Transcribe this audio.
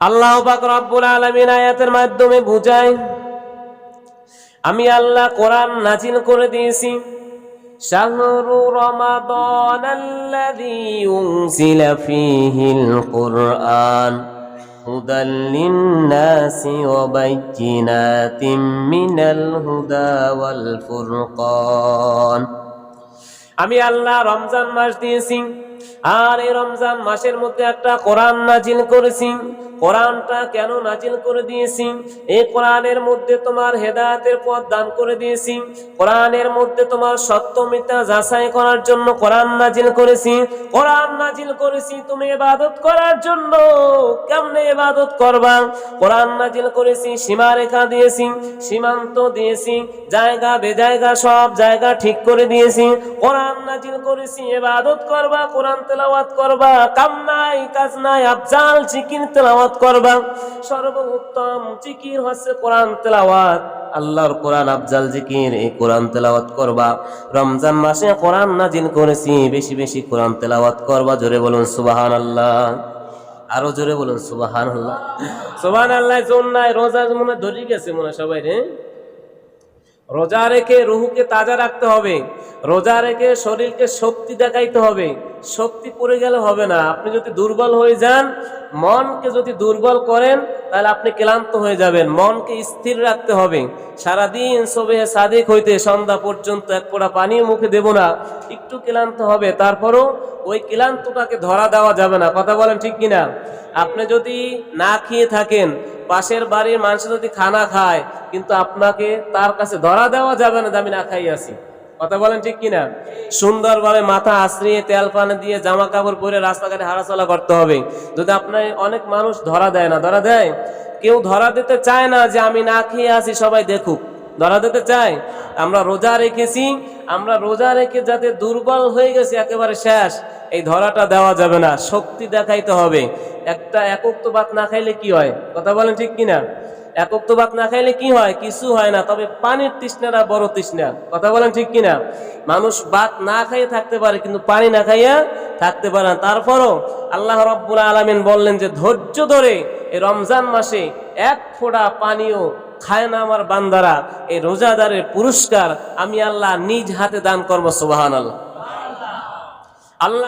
আল্লাহ পাক রব্বুল আলামিন আয়াতের মাধ্যমে বুঝায়, আমি আল্লাহ কোরআন নাজিল করে দিয়েছি। শাহরু রমাদানাল্লাযী উনজিলা ফীহিল কুরআন হুদাল লিন-নাসি ওয়া বাইয়িনাতিম মিনাল হুদা ওয়াল ফুরকান। আমি আল্লাহ রমজান মাস দিয়েছি, আর এই রমজান মাসের মধ্যে একটা কোরআন নাজিল করেছি। কোরআনটা কেন নাজিল করে দিয়েছি? এই কোরআনের মধ্যে তোমার হেদায়েতের পথ দান করে দিয়েছি। কোরআনের মধ্যে তোমার সত্য মিথ্যা যাচাই করার জন্য কোরআন নাজিল করেছি। কোরআন নাজিল করেছি তুমি ইবাদত করার জন্য। কেমনে ইবাদত করবা? কোরআন নাজিল করেছি, সীমারেখা দিয়েছি, সীমান্ত দিয়েছি, জায়গা বেজায়গা সব জায়গা ঠিক করে দিয়েছি। কোরআন নাজিল করেছি, ইবাদত করবা, কোরআন তেলাওয়াত করবা, কাম নাই কাজ নাই, আফজাল জিকির তেলাওয়াত করবা। সর্বোত্তম জিকির হচ্ছে কোরআন তেলাওয়াত। আল্লাহর কোরআন আফজাল জিকির, এই কোরআন তেলাওয়াত করবা। রমজান মাসে কোরআন নাজিল করেছি, বেশি বেশি কোরআন তেলাওয়াত করবা। জোরে বলুন সুবহানাল্লাহ, আরো জোরে বলুন সুবহানাল্লাহ। সুবহানাল্লাহ জোর নাই, রোজা মনে ধরে গেছে মনে সবাই রে। রোজা রেখে রুহুকে তাজা রাখতে হবে, রোজা রেখে শরীরকে শক্তি দেখাইতে হবে। শক্তি পড়ে গেলে হবে না। আপনি যদি দুর্বল হয়ে যান, মনকে যদি দুর্বল করেন, তাহলে আপনি ক্লান্ত হয়ে যাবেন। মনকে স্থির রাখতে হবে। সারাদিন সুবহে সাদিক হইতে সন্ধ্যা পর্যন্ত এক ফোঁটা পানি মুখে দেব না, একটু ক্লান্ত হবে, তারপরও ওই ক্লান্তটাকে ধরা দেওয়া যাবে না। কথা বলেন ঠিক কিনা? আপনি যদি না খেয়ে থাকেন, পাশের বাড়ির মানুষ যদি খানা খায়, কিন্তু আপনাকে তার কাছে ধরা দেওয়া যাবে না যে আমি না খাই আছি। কথা বলেন ঠিক কিনা? সুন্দরভাবে মাথা আশ্রিয়ে তেল পানি দিয়ে জামা কাপড় পরে রাস্তাঘাটে হাঁটাচলা করতে হবে। যদি আপনার অনেক মানুষ ধরা দেয় না, ধরা দেয়, কেউ ধরা দিতে চায় না যে আমি না খেয়ে আছি সবাই দেখুক, ধরা দিতে চায়। আমরা রোজা রেখেছি, আমরা রোজা রেখে যাতে দুর্বল হয়ে গেছি একেবারে শেষ, এই ধরাটা দেওয়া যাবে না। শক্তি দেখাইতে হবে। একটা একক তো ভাত না খাইলে কি হয়? কথা বলেন ঠিক কিনা? একক তো ভাত না খাইলে কি হয়? কিছু হয় না, তবে পানির তৃষ্ণাটা বড় তৃষ্ণা। কথা বলেন ঠিক কিনা? মানুষ ভাত না খাইয়ে থাকতে পারে, কিন্তু পানি না খাইয়া থাকতে পারে না। তারপরও আল্লাহ রাব্বুল আলামিন বললেন যে ধৈর্য ধরে এই রমজান মাসে এক ফোঁটা পানিও খায় না আমার বান্দারা, এই রোজাদারের পুরস্কার আমি আল্লাহ নিজ হাতে দান করবো। সুবহানাল্লাহ। আল্লাহ